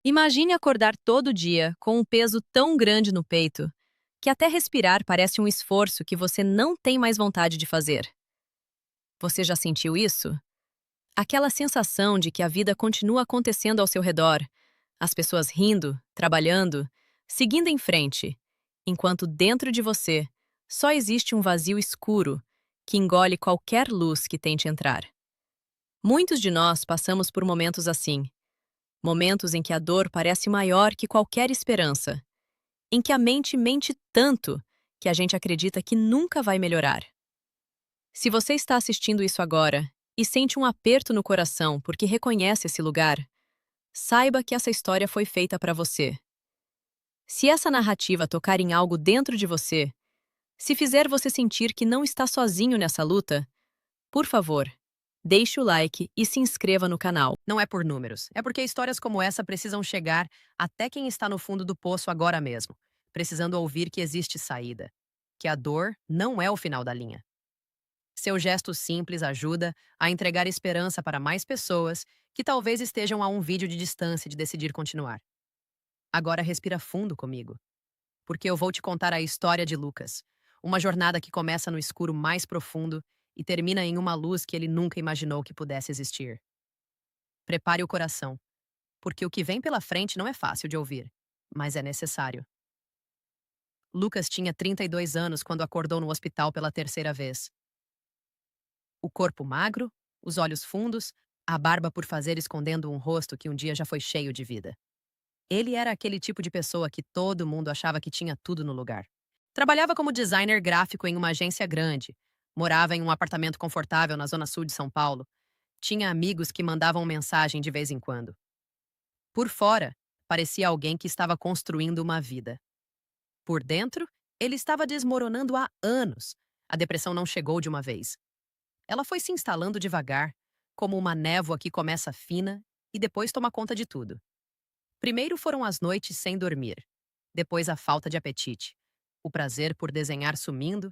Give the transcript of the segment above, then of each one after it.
Imagine acordar todo dia com um peso tão grande no peito que até respirar parece um esforço que você não tem mais vontade de fazer. Você já sentiu isso? Aquela sensação de que a vida continua acontecendo ao seu redor, as pessoas rindo, trabalhando, seguindo em frente, enquanto dentro de você só existe um vazio escuro que engole qualquer luz que tente entrar. Muitos de nós passamos por momentos assim, momentos em que a dor parece maior que qualquer esperança, em que a mente mente tanto que a gente acredita que nunca vai melhorar. Se você está assistindo isso agora e sente um aperto no coração porque reconhece esse lugar, saiba que essa história foi feita para você. Se essa narrativa tocar em algo dentro de você, se fizer você sentir que não está sozinho nessa luta, por favor, deixe o like e se inscreva no canal. Não é por números, é porque histórias como essa precisam chegar até quem está no fundo do poço agora mesmo, precisando ouvir que existe saída, que a dor não é o final da linha. Seu gesto simples ajuda a entregar esperança para mais pessoas que talvez estejam a um vídeo de distância de decidir continuar. Agora respira fundo comigo, porque eu vou te contar a história de Lucas, uma jornada que começa no escuro mais profundo e termina em uma luz que ele nunca imaginou que pudesse existir. Prepare o coração, porque o que vem pela frente não é fácil de ouvir, mas é necessário. Lucas tinha 32 anos quando acordou no hospital pela terceira vez. O corpo magro, os olhos fundos, a barba por fazer escondendo um rosto que um dia já foi cheio de vida. Ele era aquele tipo de pessoa que todo mundo achava que tinha tudo no lugar. Trabalhava como designer gráfico em uma agência grande, morava em um apartamento confortável na zona sul de São Paulo, tinha amigos que mandavam mensagem de vez em quando. Por fora, parecia alguém que estava construindo uma vida. Por dentro, ele estava desmoronando há anos. A depressão não chegou de uma vez. Ela foi se instalando devagar, como uma névoa que começa fina e depois toma conta de tudo. Primeiro foram as noites sem dormir, depois a falta de apetite, o prazer por desenhar sumindo,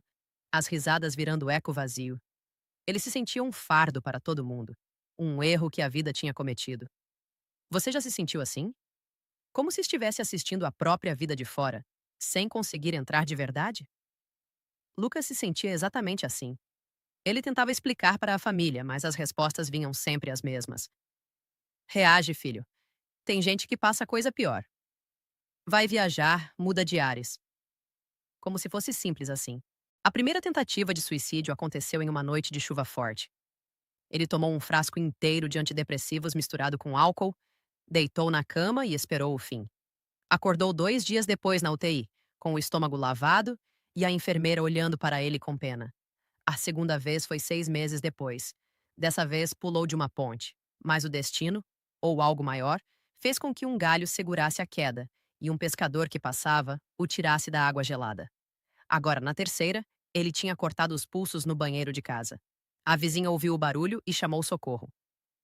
as risadas virando eco vazio. Ele se sentia um fardo para todo mundo, um erro que a vida tinha cometido. Você já se sentiu assim? Como se estivesse assistindo a própria vida de fora, sem conseguir entrar de verdade? Lucas se sentia exatamente assim. Ele tentava explicar para a família, mas as respostas vinham sempre as mesmas. Reage, filho. Tem gente que passa coisa pior. Vai viajar, muda de ares. Como se fosse simples assim. A primeira tentativa de suicídio aconteceu em uma noite de chuva forte. Ele tomou um frasco inteiro de antidepressivos misturado com álcool, deitou na cama e esperou o fim. Acordou 2 dias depois na UTI, com o estômago lavado e a enfermeira olhando para ele com pena. A segunda vez foi 6 meses depois. Dessa vez pulou de uma ponte, mas o destino, ou algo maior, fez com que um galho segurasse a queda e um pescador que passava o tirasse da água gelada. Agora, na terceira, ele tinha cortado os pulsos no banheiro de casa. A vizinha ouviu o barulho e chamou socorro.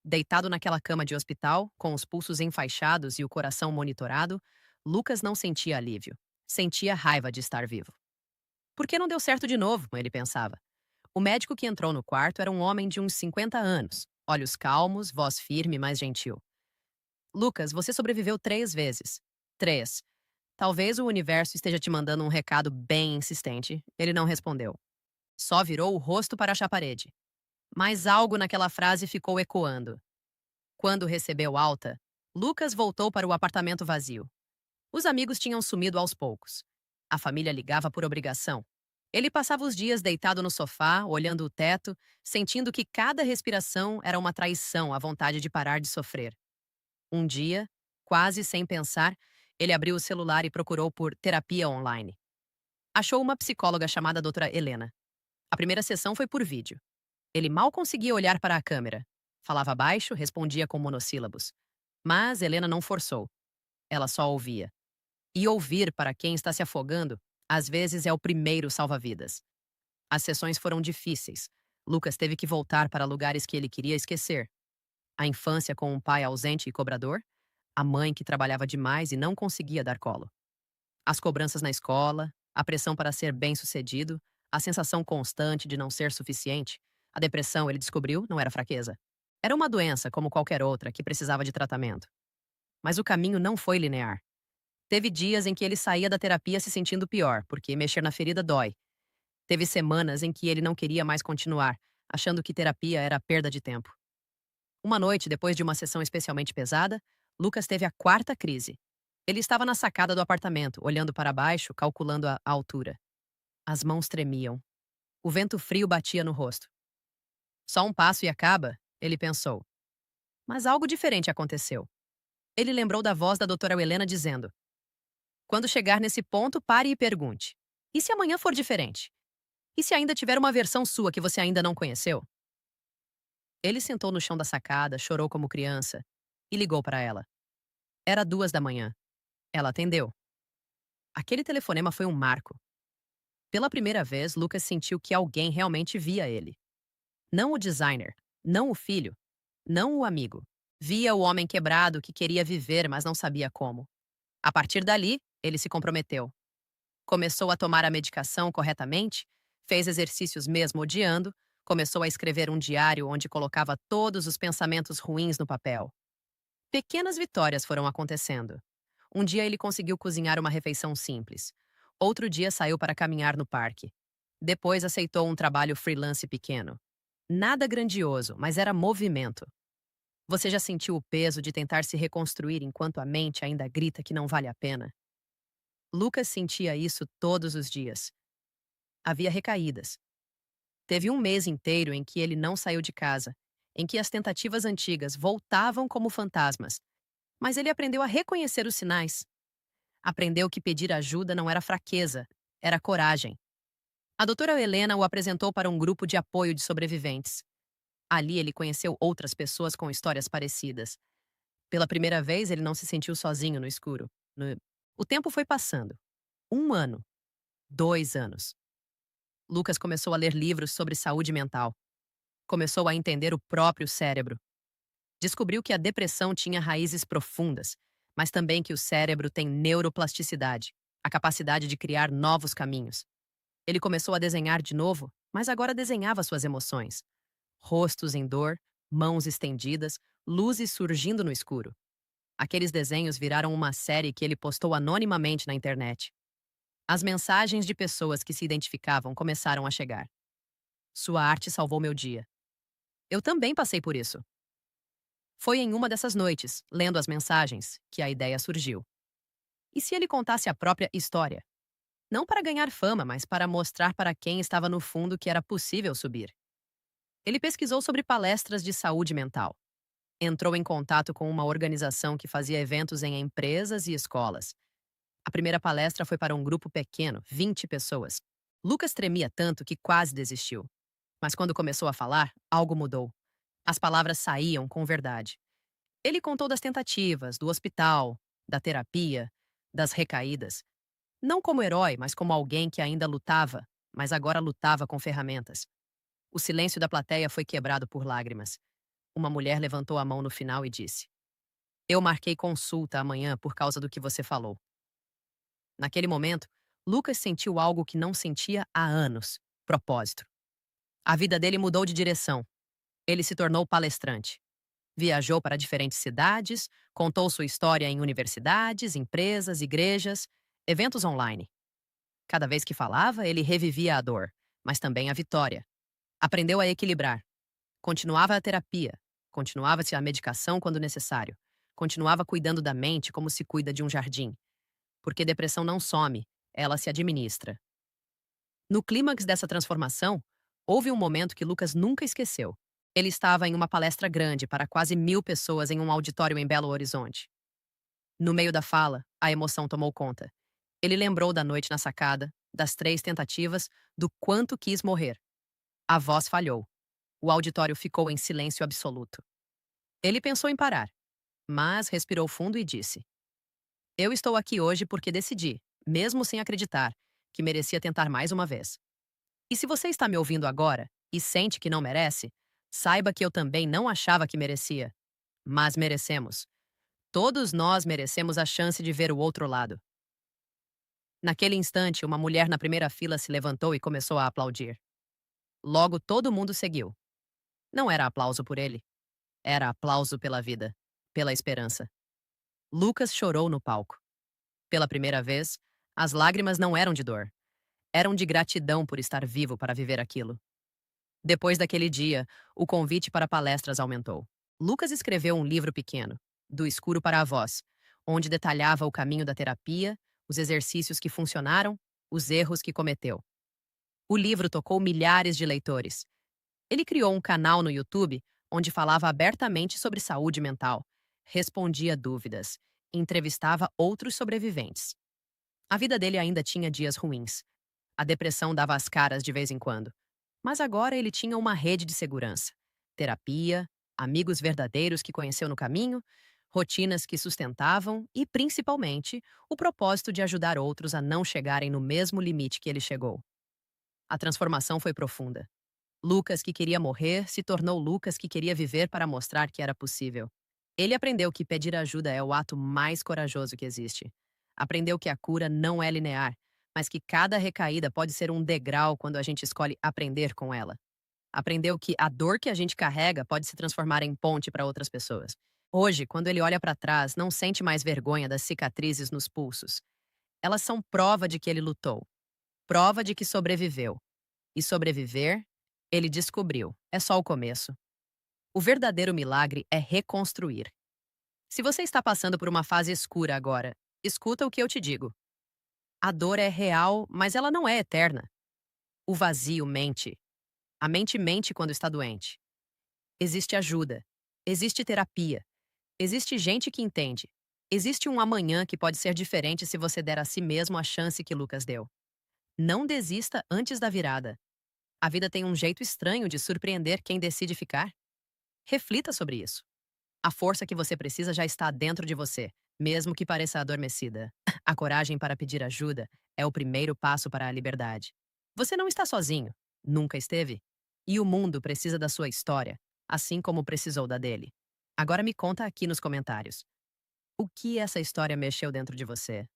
Deitado naquela cama de hospital, com os pulsos enfaixados e o coração monitorado, Lucas não sentia alívio. Sentia raiva de estar vivo. Por que não deu certo de novo? Ele pensava. O médico que entrou no quarto era um homem de uns 50 anos, olhos calmos, voz firme, mas gentil. Lucas, você sobreviveu 3 vezes. 3. Talvez o universo esteja te mandando um recado bem insistente. Ele não respondeu. Só virou o rosto para a parede. Mas algo naquela frase ficou ecoando. Quando recebeu alta, Lucas voltou para o apartamento vazio. Os amigos tinham sumido aos poucos. A família ligava por obrigação. Ele passava os dias deitado no sofá, olhando o teto, sentindo que cada respiração era uma traição à vontade de parar de sofrer. Um dia, quase sem pensar, ele abriu o celular e procurou por terapia online. Achou uma psicóloga chamada doutora Helena. A primeira sessão foi por vídeo. Ele mal conseguia olhar para a câmera. Falava baixo, respondia com monossílabos. Mas Helena não forçou. Ela só ouvia. E ouvir para quem está se afogando, às vezes é o primeiro salva-vidas. As sessões foram difíceis. Lucas teve que voltar para lugares que ele queria esquecer. A infância com um pai ausente e cobrador, a mãe que trabalhava demais e não conseguia dar colo. As cobranças na escola, a pressão para ser bem-sucedido, a sensação constante de não ser suficiente. A depressão, ele descobriu, não era fraqueza. Era uma doença como qualquer outra que precisava de tratamento. Mas o caminho não foi linear. Teve dias em que ele saía da terapia se sentindo pior, porque mexer na ferida dói. Teve semanas em que ele não queria mais continuar, achando que terapia era perda de tempo. Uma noite, depois de uma sessão especialmente pesada, Lucas teve a quarta crise. Ele estava na sacada do apartamento, olhando para baixo, calculando a altura. As mãos tremiam. O vento frio batia no rosto. Só um passo e acaba, ele pensou. Mas algo diferente aconteceu. Ele lembrou da voz da doutora Helena dizendo: quando chegar nesse ponto, pare e pergunte: e se amanhã for diferente? E se ainda tiver uma versão sua que você ainda não conheceu? Ele sentou no chão da sacada, chorou como criança e ligou para ela. Era 2 da manhã. Ela atendeu. Aquele telefonema foi um marco. Pela primeira vez, Lucas sentiu que alguém realmente via ele. Não o designer, não o filho, não o amigo. Via o homem quebrado que queria viver, mas não sabia como. A partir dali, ele se comprometeu. Começou a tomar a medicação corretamente, fez exercícios mesmo odiando, começou a escrever um diário onde colocava todos os pensamentos ruins no papel. Pequenas vitórias foram acontecendo. Um dia ele conseguiu cozinhar uma refeição simples. Outro dia saiu para caminhar no parque. Depois aceitou um trabalho freelance pequeno. Nada grandioso, mas era movimento. Você já sentiu o peso de tentar se reconstruir enquanto a mente ainda grita que não vale a pena? Lucas sentia isso todos os dias. Havia recaídas. Teve um mês inteiro em que ele não saiu de casa, em que as tentativas antigas voltavam como fantasmas. Mas ele aprendeu a reconhecer os sinais. Aprendeu que pedir ajuda não era fraqueza, era coragem. A doutora Helena o apresentou para um grupo de apoio de sobreviventes. Ali ele conheceu outras pessoas com histórias parecidas. Pela primeira vez, ele não se sentiu sozinho no escuro. O tempo foi passando. 1 ano. 2 anos. Lucas começou a ler livros sobre saúde mental. Começou a entender o próprio cérebro. Descobriu que a depressão tinha raízes profundas, mas também que o cérebro tem neuroplasticidade, a capacidade de criar novos caminhos. Ele começou a desenhar de novo, mas agora desenhava suas emoções. Rostos em dor, mãos estendidas, luzes surgindo no escuro. Aqueles desenhos viraram uma série que ele postou anonimamente na internet. As mensagens de pessoas que se identificavam começaram a chegar. Sua arte salvou meu dia. Eu também passei por isso. Foi em uma dessas noites, lendo as mensagens, que a ideia surgiu. E se ele contasse a própria história? Não para ganhar fama, mas para mostrar para quem estava no fundo que era possível subir. Ele pesquisou sobre palestras de saúde mental. Entrou em contato com uma organização que fazia eventos em empresas e escolas. A primeira palestra foi para um grupo pequeno, 20 pessoas. Lucas tremia tanto que quase desistiu. Mas quando começou a falar, algo mudou. As palavras saíam com verdade. Ele contou das tentativas, do hospital, da terapia, das recaídas. Não como herói, mas como alguém que ainda lutava, mas agora lutava com ferramentas. O silêncio da plateia foi quebrado por lágrimas. Uma mulher levantou a mão no final e disse: eu marquei consulta amanhã por causa do que você falou. Naquele momento, Lucas sentiu algo que não sentia há anos: propósito. A vida dele mudou de direção. Ele se tornou palestrante. Viajou para diferentes cidades, contou sua história em universidades, empresas, igrejas, eventos online. Cada vez que falava, ele revivia a dor, mas também a vitória. Aprendeu a equilibrar. Continuava a terapia, continuava-se a medicação quando necessário, continuava cuidando da mente como se cuida de um jardim. Porque depressão não some, ela se administra. No clímax dessa transformação, houve um momento que Lucas nunca esqueceu. Ele estava em uma palestra grande para quase 1.000 pessoas em um auditório em Belo Horizonte. No meio da fala, a emoção tomou conta. Ele lembrou da noite na sacada, das 3 tentativas, do quanto quis morrer. A voz falhou. O auditório ficou em silêncio absoluto. Ele pensou em parar, mas respirou fundo e disse: eu estou aqui hoje porque decidi, mesmo sem acreditar, que merecia tentar mais uma vez. E se você está me ouvindo agora e sente que não merece, saiba que eu também não achava que merecia. Mas merecemos. Todos nós merecemos a chance de ver o outro lado. Naquele instante, uma mulher na primeira fila se levantou e começou a aplaudir. Logo todo mundo seguiu. Não era aplauso por ele. Era aplauso pela vida, pela esperança. Lucas chorou no palco. Pela primeira vez, as lágrimas não eram de dor, eram de gratidão por estar vivo para viver aquilo. Depois daquele dia, o convite para palestras aumentou. Lucas escreveu um livro pequeno, Do Escuro para a Voz, onde detalhava o caminho da terapia, os exercícios que funcionaram, os erros que cometeu. O livro tocou milhares de leitores. Ele criou um canal no YouTube onde falava abertamente sobre saúde mental, respondia dúvidas, entrevistava outros sobreviventes. A vida dele ainda tinha dias ruins. A depressão dava as caras de vez em quando. Mas agora ele tinha uma rede de segurança: terapia, amigos verdadeiros que conheceu no caminho, rotinas que sustentavam e, principalmente, o propósito de ajudar outros a não chegarem no mesmo limite que ele chegou. A transformação foi profunda. Lucas, que queria morrer, se tornou Lucas, que queria viver para mostrar que era possível. Ele aprendeu que pedir ajuda é o ato mais corajoso que existe. Aprendeu que a cura não é linear, mas que cada recaída pode ser um degrau quando a gente escolhe aprender com ela. Aprendeu que a dor que a gente carrega pode se transformar em ponte para outras pessoas. Hoje, quando ele olha para trás, não sente mais vergonha das cicatrizes nos pulsos. Elas são prova de que ele lutou, prova de que sobreviveu. E sobreviver, ele descobriu, é só o começo. O verdadeiro milagre é reconstruir. Se você está passando por uma fase escura agora, escuta o que eu te digo. A dor é real, mas ela não é eterna. O vazio mente. A mente mente quando está doente. Existe ajuda. Existe terapia. Existe gente que entende. Existe um amanhã que pode ser diferente se você der a si mesmo a chance que Lucas deu. Não desista antes da virada. A vida tem um jeito estranho de surpreender quem decide ficar. Reflita sobre isso. A força que você precisa já está dentro de você, mesmo que pareça adormecida. A coragem para pedir ajuda é o primeiro passo para a liberdade. Você não está sozinho, nunca esteve. E o mundo precisa da sua história, assim como precisou da dele. Agora me conta aqui nos comentários. O que essa história mexeu dentro de você?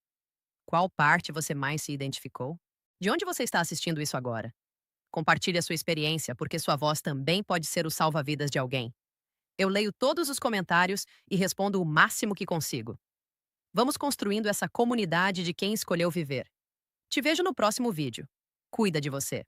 Qual parte você mais se identificou? De onde você está assistindo isso agora? Compartilhe a sua experiência, porque sua voz também pode ser o salva-vidas de alguém. Eu leio todos os comentários e respondo o máximo que consigo. Vamos construindo essa comunidade de quem escolheu viver. Te vejo no próximo vídeo. Cuida de você.